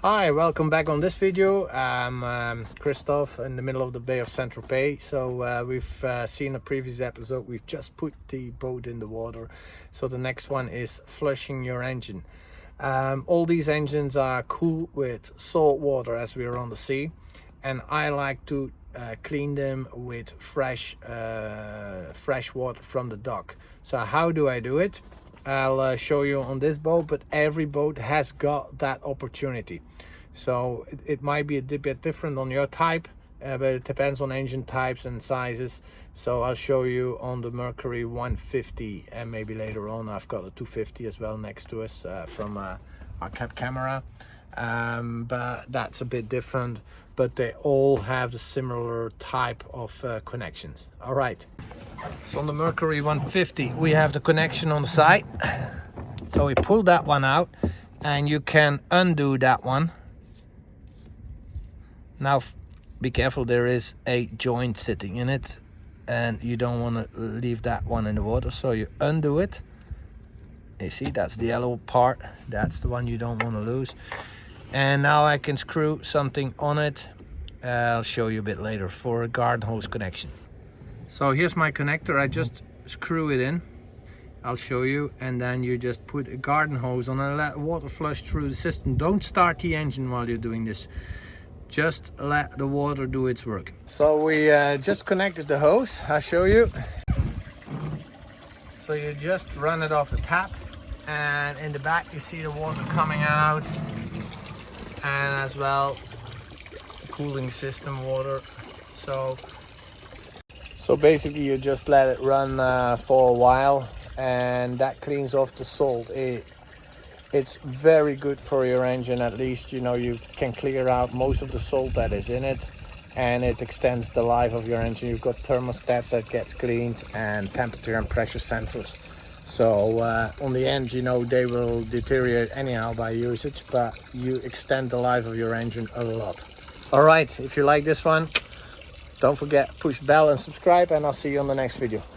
Hi, welcome back on this video. I'm Christoph in the middle of the Bay of Saint-Tropez. So we've seen a previous episode. We've just put the boat in the water. So the next one is flushing your engine. All these engines are cooled with salt water as we are on the sea, and I like to clean them with fresh water from the dock. So how do I do it? I'll show you on this boat, but every boat has got that opportunity. So it might be a bit different on your type, but it depends on engine types and sizes. So I'll show you on the Mercury 150, and maybe later on I've got a 250 as well next to us from our cab camera. But that's a bit different, but they all have the similar type of connections. All right. So on the Mercury 150 we have the connection on the side. So we pull that one out and you can undo that one. Now be careful, there is a joint sitting in it and you don't want to leave that one in the water, so you undo it. You see, that's the yellow part, that's the one you don't want to lose. And now I can screw something on it. I'll show you a bit later for a garden hose connection. So here's my connector. I just screw it in. I'll show you, and then you just put a garden hose on and let water flush through the system. Don't start the engine while you're doing this. Just let the water do its work. So we just connected the hose. I'll show you. So you just run it off the tap, and in the back you see the water coming out, and as well cooling system water. So basically you just let it run for a while, and that cleans off the salt. It's very good for your engine. At least you know you can clear out most of the salt that is in it, and it extends the life of your engine. You've got thermostats that gets cleaned and temperature and pressure sensors. So on the end, you know, they will deteriorate anyhow by usage, but you extend the life of your engine a lot. All right, if you like this one, don't forget, push bell and subscribe, and I'll see you on the next video.